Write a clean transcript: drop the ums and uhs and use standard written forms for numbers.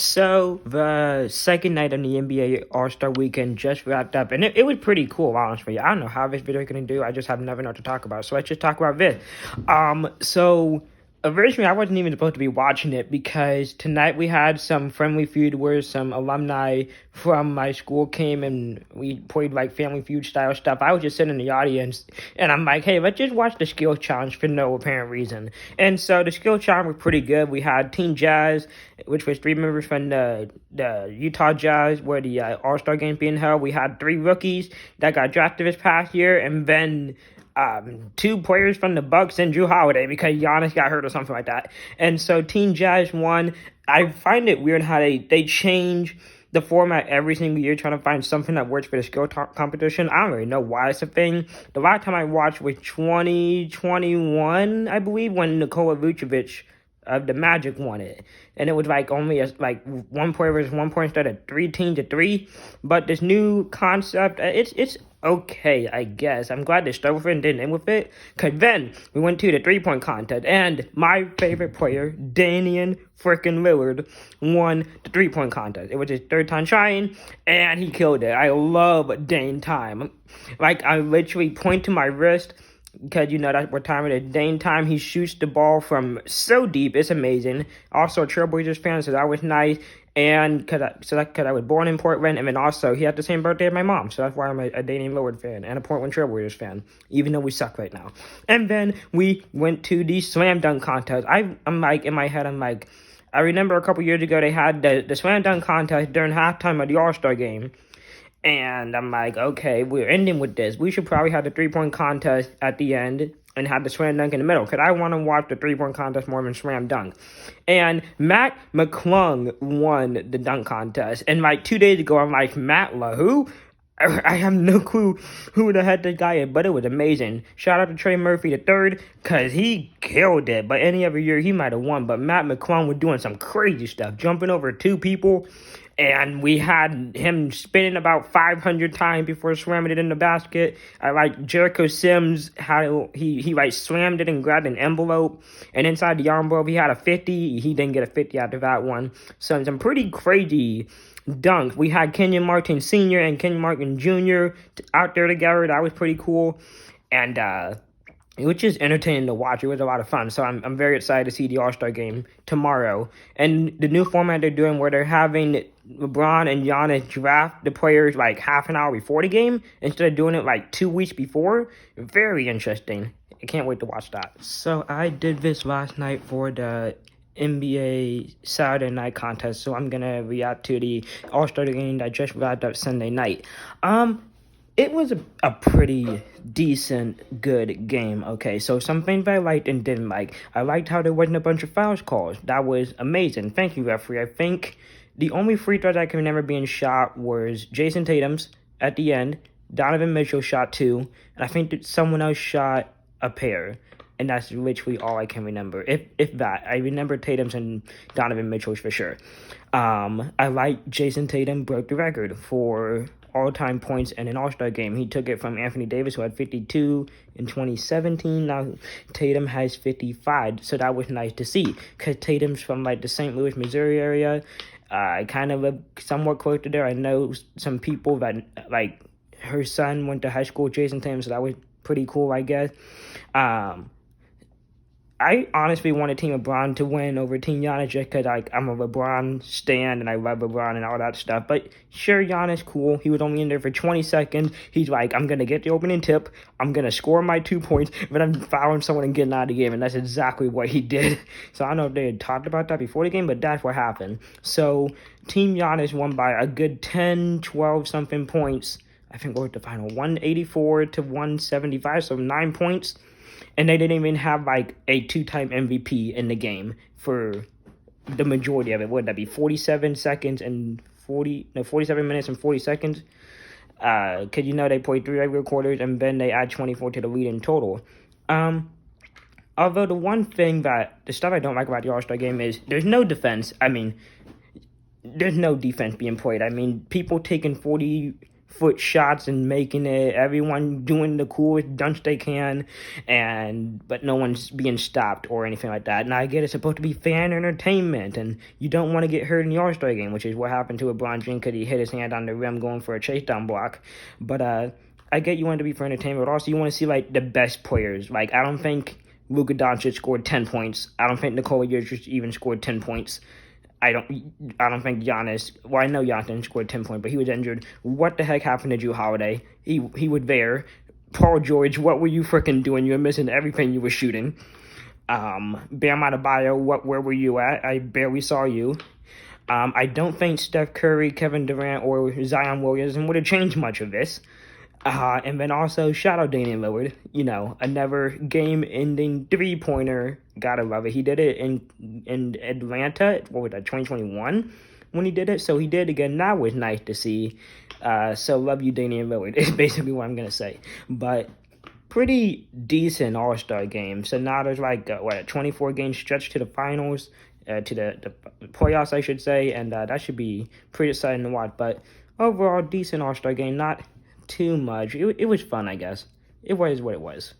So the second night of the NBA All-Star Weekend just wrapped up, and it was pretty cool, honestly. I don't know how this video is gonna do. I just have nothing else to talk about, so let's just talk about this. So originally I wasn't even supposed to be watching it because tonight we had some friendly feud where some alumni from my school came and we played like family feud style stuff. I was just sitting in the audience and I'm like, hey, let's just watch the skill challenge for no apparent reason. And so the skill challenge was pretty good. We had Team Jazz, which was three members from the Utah Jazz, where the All-Star game being held. We had three rookies that got drafted this past year, and then two players from the Bucks and Jrue Holiday because Giannis got hurt or something like that. And so Team Jazz won. I find it weird how they change the format every single year, trying to find something that works for the skill competition. I don't really know why it's a thing. The last time I watched was 2021, I believe, when Nikola Vucevic of the Magic won it, and it was like only one player versus 1 point instead of 3 teams to 3. But this new concept, it's okay, I guess. I'm glad they started with it and didn't end with it, because then we went to the 3-point contest, and my favorite player, Damian freaking Lillard, won the 3-point contest. It was his third time trying, and he killed it. I love Dame time. Like, I literally point to my wrist, because you know that's what time it is. Dame time. He shoots the ball from so deep. It's amazing. Also, a Trailblazers fan, so that was nice. And because I was born in Portland, and then also he had the same birthday as my mom, so that's why I'm a Damian Lillard fan and a Portland Trailblazers fan, even though we suck right now. And then we went to the slam dunk contest. I'm like, in my head, I'm like, I remember a couple years ago they had the slam dunk contest during halftime of the All-Star game. And I'm like, okay, we're ending with this. We should probably have the 3-point contest at the end and have the slam dunk in the middle, because I want to watch the 3-point contest more than slam dunk. And Matt McClung won the dunk contest. And like 2 days ago, I'm like, Matt who? I have no clue who the heck this guy is, but it was amazing. Shout out to Trey Murphy III, because he killed it. But any other year, he might have won. But Matt McClung was doing some crazy stuff, jumping over 2 people. And we had him spinning about 500 times before slamming it in the basket. I like Jericho Sims, how he like slammed it and grabbed an envelope. And inside the envelope, he had a 50. He didn't get a 50 after that one. So some pretty crazy dunks. We had Kenyon Martin Sr. and Kenyon Martin Jr. out there together. That was pretty cool. And it was just entertaining to watch. It was a lot of fun. So I'm very excited to see the All-Star game tomorrow. And the new format they're doing where they're having LeBron and Giannis draft the players like half an hour before the game instead of doing it like 2 weeks before. Very interesting. I can't wait to watch that. So I did this last night for the NBA Saturday night contest. So I'm going to react to the All-Star game that just wrapped up Sunday night. It was a pretty decent, good game, okay? So some things I liked and didn't like. I liked how there wasn't a bunch of fouls calls. That was amazing. Thank you, referee. I think the only free throws I can remember being shot was Jason Tatum's at the end. Donovan Mitchell shot 2. And I think that someone else shot a pair. And that's literally all I can remember. If that. I remember Tatum's and Donovan Mitchell's for sure. I like Jason Tatum broke the record for all-time points in an All-Star game. He took it from Anthony Davis, who had 52 in 2017. Now Tatum has 55, so that was nice to see, because Tatum's from like the St. Louis, Missouri area. I kind of live somewhat close to there. I know some people that, like, her son went to high school with Jason Tatum, so that was pretty cool, I guess. I honestly wanted Team LeBron to win over Team Giannis just because I'm a LeBron stan and I love LeBron and all that stuff. But sure, Giannis, cool. He was only in there for 20 seconds. He's like, I'm going to get the opening tip. I'm going to score my 2 points, but I'm fouling someone and getting out of the game. And that's exactly what he did. So I don't know if they had talked about that before the game, but that's what happened. So Team Giannis won by a good 10, 12 something points. I think we're at the final 184 to 175, so 9 points. And they didn't even have like a 2-time MVP in the game for the majority of it. What would that be? 47 minutes and 40 seconds. Because you know they played 3 regular quarters and then they add 24 to the lead in total. Although the stuff I don't like about the All-Star game is there's no defense. I mean, there's no defense being played. I mean, people taking 40 foot shots and making it, everyone doing the coolest dunks they can, but no one's being stopped or anything like that. And I get it's supposed to be fan entertainment, and you don't want to get hurt in the All-Star game, which is what happened to LeBron James because he hit his hand on the rim going for a chase down block. But I get you want it to be for entertainment, but also you want to see like the best players. Like I don't think Luka Doncic scored 10 points. I don't think Nikola Jokic even scored 10 points. I don't think Giannis. Well, I know Giannis didn't score 10 points, but he was injured. What the heck happened to Jrue Holiday? He was there. Paul George, what were you freaking doing? You were missing everything you were shooting. Bam Adebayo, where were you at? I barely saw you. I don't think Steph Curry, Kevin Durant, or Zion Williamson would have changed much of this. And then also, shout out Damian Lillard. You know, another game-ending three-pointer. Gotta love it. He did it in Atlanta, what was that, 2021? When he did it. So he did it again. That was nice to see. So love you, Damian Lillard, is basically what I'm going to say. But pretty decent All-Star game. So now there's like, a 24-game stretch to the finals, to the playoffs, I should say. And that should be pretty exciting to watch. But overall, decent All-Star game. Not too much. It was fun, I guess. It was what it was.